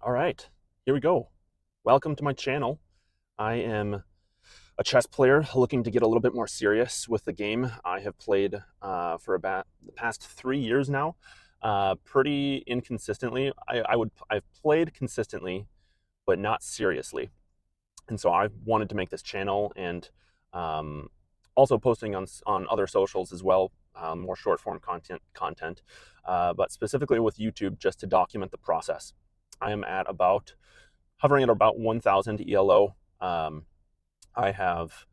All right, here we go. Welcome to my channel. I am a chess player looking to get a little bit more serious with the game. I have played for about the past 3 years now, pretty inconsistently. I've played consistently, but not seriously. And so I wanted to make this channel and um, also posting on other socials as well, more short form content, but specifically with YouTube just to document the process. I am hovering at about 1,000 ELO. I have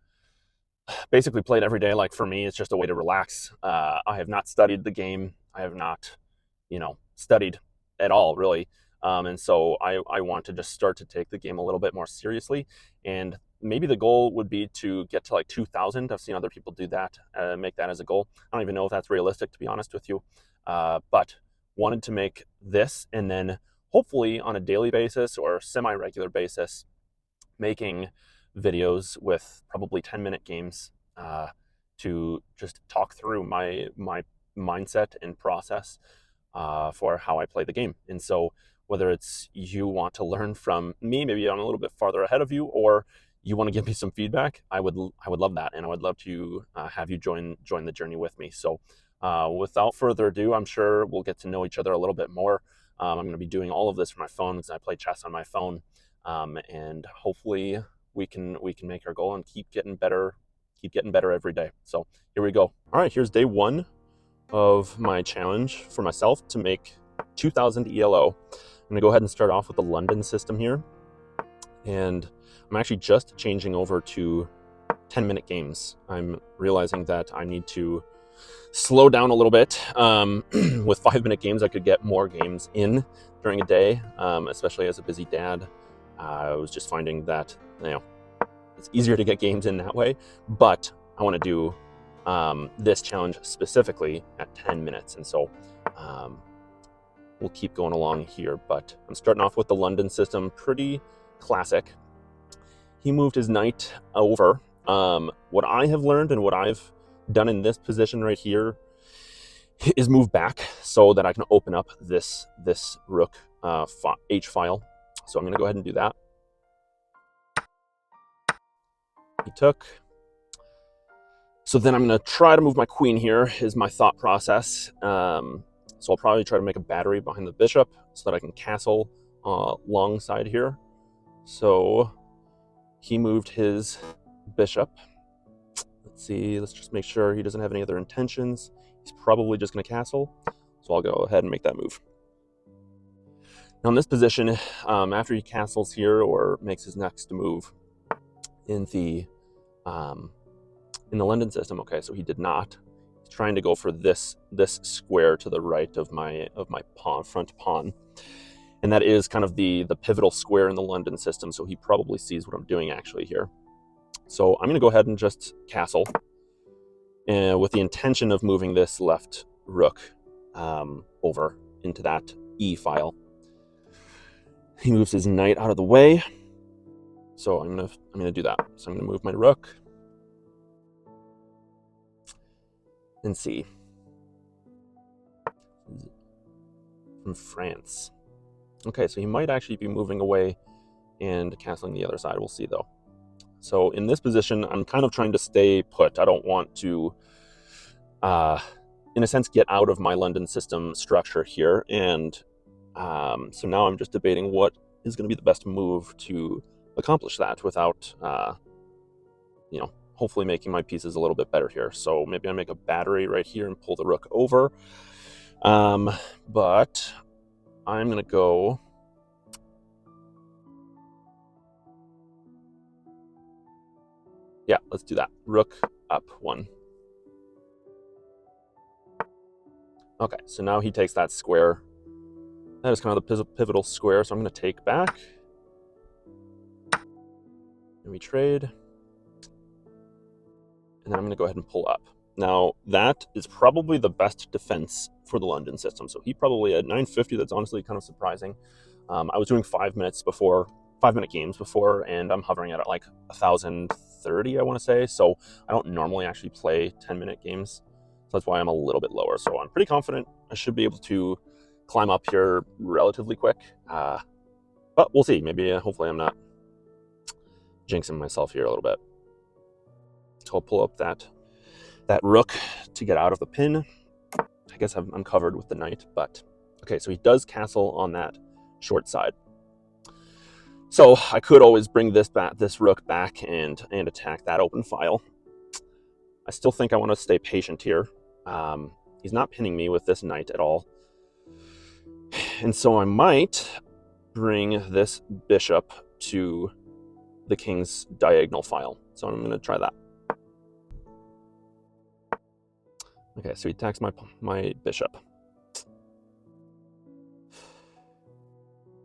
basically played every day. Like for me, it's just a way to relax. I have not studied the game. I have not, studied at all really. And so I want to just start to take the game a little bit more seriously. And maybe the goal would be to get to like 2,000. I've seen other people do that, make that as a goal. I don't even know if that's realistic, to be honest with you. But wanted to make this, and then hopefully on a daily basis or semi-regular basis, making videos with probably 10-minute games to just talk through my mindset and process for how I play the game. And so whether it's you want to learn from me, maybe I'm a little bit farther ahead of you, or you want to give me some feedback, I would love that, and I would love to have you join the journey with me. So without further ado, I'm sure we'll get to know each other a little bit more. I'm going to be doing all of this from my phone because I play chess on my phone, and hopefully we can make our goal and keep getting better every day. So here we go. All right, here's day one of my challenge for myself to make 2,000 ELO. I'm gonna go ahead and start off with the London system here, and I'm actually just changing over to 10-minute games. I'm realizing that I need to slow down a little bit. With 5-minute games, I could get more games in during a day, especially as a busy dad. I was just finding that it's easier to get games in that way, but I want to do this challenge specifically at 10 minutes, and so we'll keep going along here. But I'm starting off with the London system, pretty classic. He moved his knight over. What I have learned and what I've done in this position right here is move back so that I can open up this rook H file. So I'm going to go ahead and do that. He took. So then I'm going to try to move my queen here, is my thought process. So I'll probably try to make a battery behind the bishop so that I can castle long side here. So he moved his bishop. Let's see, let's just make sure he doesn't have any other intentions. He's probably just going to castle. So I'll go ahead and make that move. Now in this position, after he castles here or makes his next move in the London system, okay, so he did not. He's trying to go for this square to the right of my pawn, front pawn, and that is kind of the pivotal square in the London system. So he probably sees what I'm doing actually here. So I'm going to go ahead and just castle, with the intention of moving this left rook over into that E file. He moves his knight out of the way, so I'm gonna do that. So I'm gonna move my rook and C from France. Okay, so he might actually be moving away and castling the other side. We'll see though. So in this position, I'm kind of trying to stay put. I don't want to, in a sense, get out of my London system structure here. And so now I'm just debating what is going to be the best move to accomplish that without, hopefully making my pieces a little bit better here. So maybe I make a battery right here and pull the rook over. But I'm going to go. Yeah, let's do that. Rook up 1. Okay, so now he takes that square. That is kind of the pivotal square, so I'm going to take back. And we trade. And then I'm going to go ahead and pull up. Now, that is probably the best defense for the London system. So he probably at 950, that's honestly kind of surprising. I was doing 5-minute games before, and I'm hovering at like 1,030, I want to say. So I don't normally actually play 10-minute games. So that's why I'm a little bit lower. So I'm pretty confident I should be able to climb up here relatively quick. But we'll see. Maybe, hopefully I'm not jinxing myself here a little bit. So I'll pull up that rook to get out of the pin. I guess I'm covered with the knight, but okay, so he does castle on that short side. So I could always bring this rook back and attack that open file. I still think I want to stay patient here. He's not pinning me with this knight at all. And so I might bring this bishop to the king's diagonal file. So I'm going to try that. Okay, so he attacks my bishop.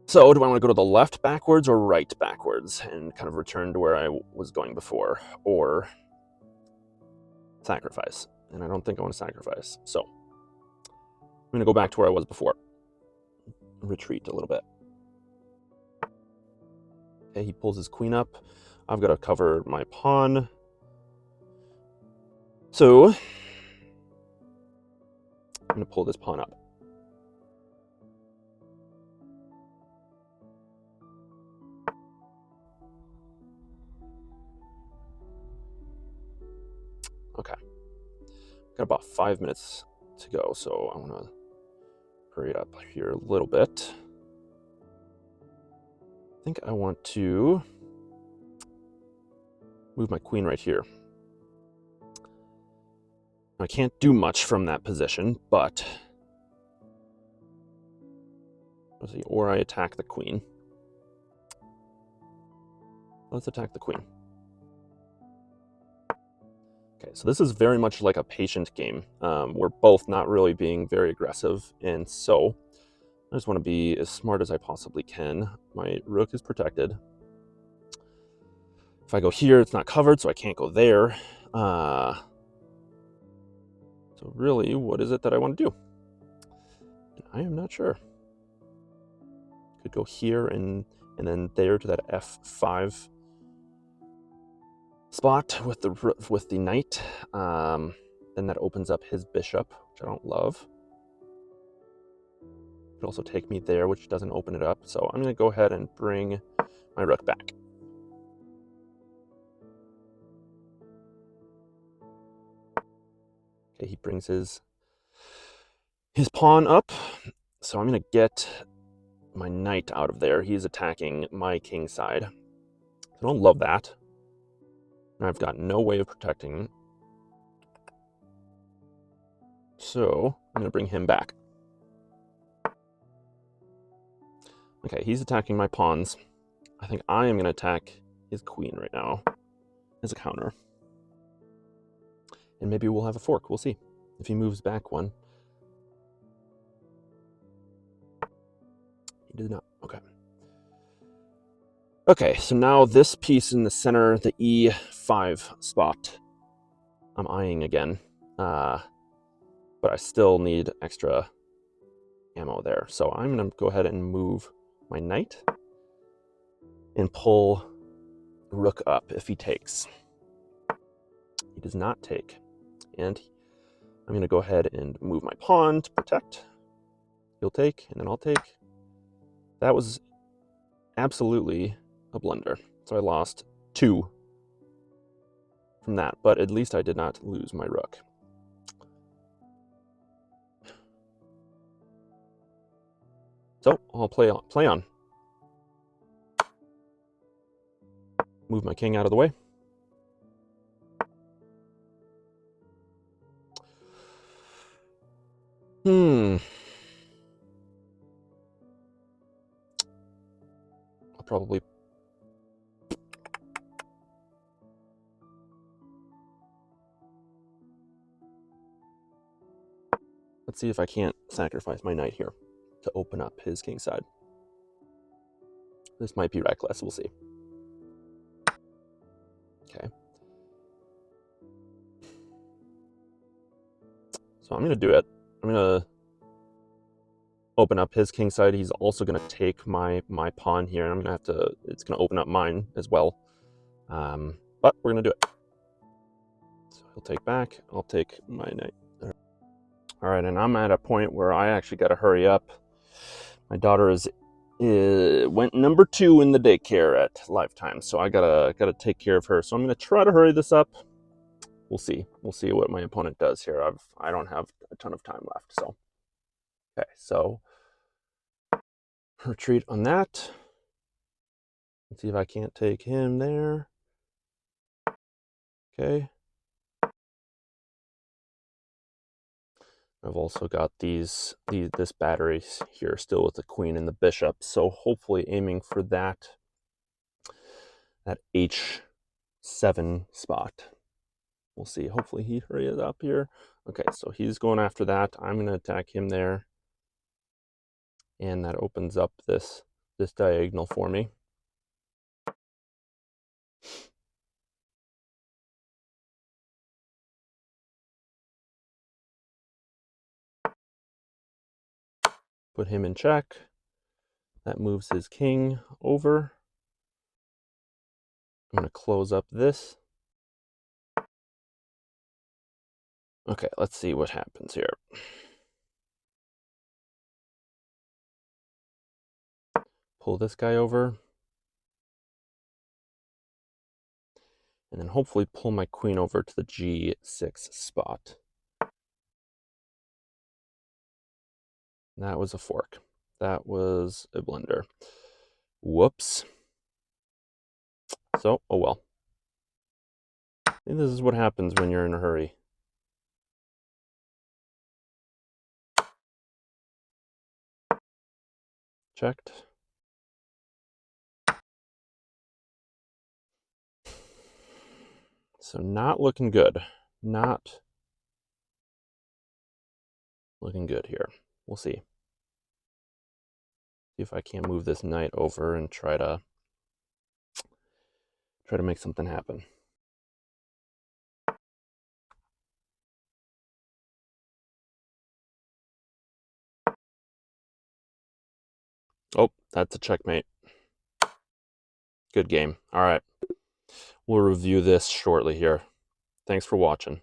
So do I want to go to the left backwards or right backwards and kind of return to where I was going before, or sacrifice? And I don't think I want to sacrifice. So I'm going to go back to where I was before. Retreat a little bit. Okay, he pulls his queen up. I've got to cover my pawn. So I'm going to pull this pawn up. Okay. Got about 5 minutes to go, so I want to hurry up here a little bit. I think I want to move my queen right here. I can't do much from that position, but let's see, or I attack the queen. Let's attack the queen. Okay, so this is very much like a patient game. We're both not really being very aggressive, and so I just want to be as smart as I possibly can. My rook is protected. If I go here, it's not covered, so I can't go there. So really, what is it that I want to do? I am not sure. Could go here and then there to that F5 spot with the knight. Then that opens up his bishop, which I don't love. Could also take me there, which doesn't open it up. So I'm going to go ahead and bring my rook back. Okay, he brings his pawn up. So I'm going to get my knight out of there. He's attacking my king side. I don't love that. And I've got no way of protecting him. So I'm going to bring him back. Okay, he's attacking my pawns. I think I am going to attack his queen right now as a counter. And maybe we'll have a fork. We'll see if he moves back one. He did not. Okay. Okay, so now this piece in the center, the E5 spot, I'm eyeing again. But I still need extra ammo there. So I'm going to go ahead and move my knight and pull rook up if he takes. He does not take. And I'm going to go ahead and move my pawn to protect. He'll take, and then I'll take. That was absolutely a blunder. So I lost 2 from that, but at least I did not lose my rook. So I'll play on. Move my king out of the way. I'll probably let's see if I can't sacrifice my knight here to open up his king side. This might be reckless. We'll see. Okay. So I'm going to do it. I'm going to open up his king side. He's also going to take my pawn here. And I'm going to have to, it's going to open up mine as well. But we're going to do it. So he'll take back. I'll take my knight. All right, and I'm at a point where I actually got to hurry up. My daughter is went number 2 in the daycare at Lifetime, so I gotta take care of her. So I'm gonna try to hurry this up. We'll see. We'll see what my opponent does here. I don't have a ton of time left, so okay. So retreat on that. Let's see if I can't take him there. Okay. I've also got this battery here still with the queen and the bishop, so hopefully aiming for that h7 spot. We'll see. Hopefully he hurries up here. Okay, so he's going after that. I'm going to attack him there, and that opens up this diagonal for me. Put him in check. That moves his king over. I'm going to close up this. Okay, let's see what happens here. Pull this guy over. And then hopefully pull my queen over to the g6 spot. That was a fork. That was a blunder. Whoops. So, oh well. And this is what happens when you're in a hurry. Checked. So not looking good. Not looking good here. We'll see. See if I can't move this knight over and try to make something happen. Oh, that's a checkmate. Good game. All right. We'll review this shortly here. Thanks for watching.